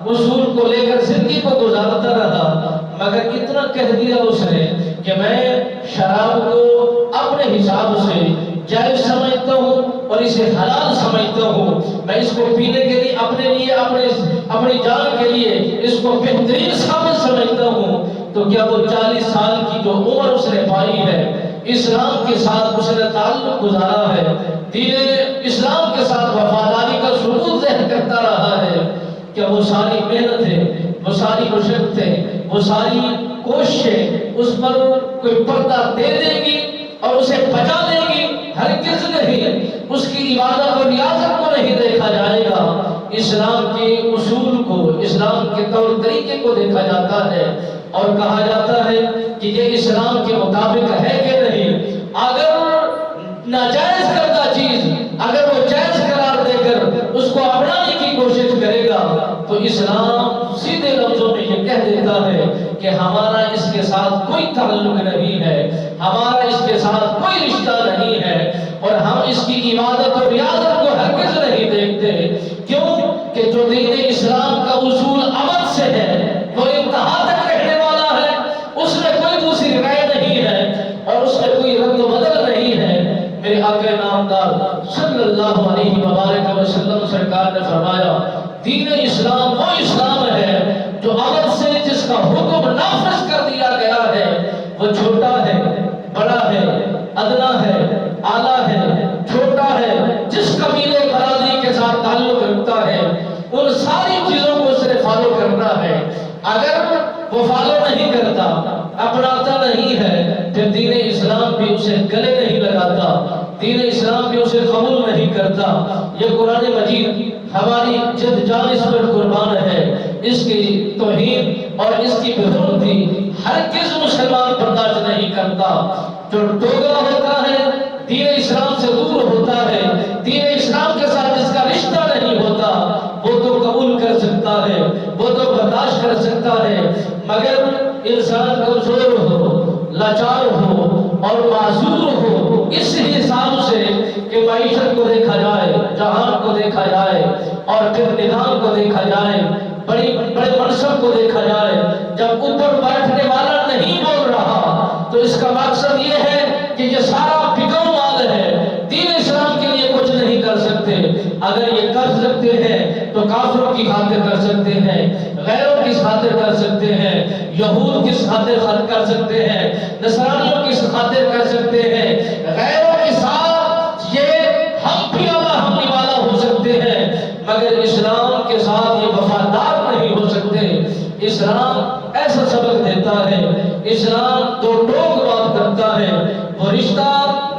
اصول کو لے کر زندگی کو گزارتا رہا، مگر اتنا کہہ دیا اس نے کہ میں شراب کو اپنے حساب سے جائز سمجھتا ہوں اور اسے حلال سمجھتا ہوں، میں اس کو پینے کے لیے اپنے لیے اپنی جان کے لیے اس کو بہترین ثابت سمجھتا ہوں، تو کیا وہ 40 سال کی جو عمر اس نے پائی ہے، اسلام کے ساتھ اس نے تعلق گزارا ہے، دین اسلام کے ساتھ وفاداری کا ثبوت ظاہر کرتا رہا ہے، کیا وہ ساری محنتیں، وہ ساری مشقتیں، وہ ساری کوششیں اس پر کوئی پردہ دے دے گی اور اسے بچا لے گی؟ ہرگز نہیں۔ اس کی عبادت اور ریاضت کو نہیں دیکھا جائے گا، اسلام کے اصول کو، اسلام کے طور طریقے کو دیکھا جاتا ہے اور کہا جاتا ہے کہ یہ اسلام کے مطابق ہے کہ نہیں۔ اگر ناجائز کردہ چیز اگر وہ جائز قرار دے کر اس کو اپنانے کی کوشش کرے گا تو اسلام سیدھے لفظوں میں یہ کہہ دیتا ہے کہ ہمارا اس کے ساتھ کوئی تعلق نہیں ہے، ہمارا اس کے ساتھ کوئی رشتہ نہیں ہے، اور ہم اس کی عبادت اور ریاضت کو ہرگز نہیں دیکھتے۔ کیوں کہ جو دین اسلام کا اصول عمل سے ہے وہ انتہا تک رہنے والا ہے، اس میں کوئی دوسری رائے نہیں ہے اور اس میں کوئی رد و بدل نہیں ہے۔ میرے آقا نامدار صلی اللہ علیہ وآلہ وسلم سرکار نے فرمایا دین اسلام وہ اسلام ہے جو عمل سے جس کا حکم نافذ کر دیا گیا ہے، وہ چھوٹا ہے، بڑا ہے، ادنا ہے، اعلیٰ ہے، چھوٹا ہے، جس قبیلے برادری کے ساتھ تعلق رکھتا ہے ان ساری چیزوں کو اس نے فالو کرنا ہے۔ اگر وہ فالو نہیں کرتا، اپناتا نہیں ہے، پھر دین اسلام بھی اسے گلے نہیں لگاتا، دین اسلام بھی اسے قبول نہیں کرتا۔ یہ قرآن مجید ہماری جد جان اس پر قربان ہے، اس کی توہین اور اس کی بےحرمتی ہرگز مسلمان برداشت نہیں کرتا۔ جو ٹوگا ہوتا ہے، دین اسلام سے دور ہوتا ہے، دین اسلام کے ساتھ جس کا رشتہ نہیں ہوتا، وہ تو قبول کر سکتا ہے، وہ تو برداشت کر سکتا ہے، مگر انسان کمزور ہو، لاچار ہو اور معذور ہو، اس حساب سے کہ معیشت کو دیکھا جائے، جہان کو دیکھا جائے اور پھر نظام کو دیکھا جائے، بڑے منصب کو دیکھا جائے، جب اوپر بیٹھنے والا نہیں بول رہا تو اس کا مقصد یہ ہے کہ یہ سارا بکاؤ مال ہے، دین اسلام کے لیے کچھ نہیں کر سکتے۔ اگر یہ کر سکتے ہیں تو کافروں کی خاطر کر سکتے ہیں، غیروں کی خاطر کر سکتے ہیں، یہود کی خاطر کر سکتے ہیں، نصرانیوں کی خاطر کر سکتے ہیں، غیروں کے ساتھ یہ ہم پیالہ ہم نوالا ہو سکتے ہیں، مگر اسلام کے ساتھ یہ وفادار نہیں ہو سکتے۔ اسلام ایسا سبق دیتا ہے، اسلام دو ٹوک بات کرتا ہے، وہ رشتہ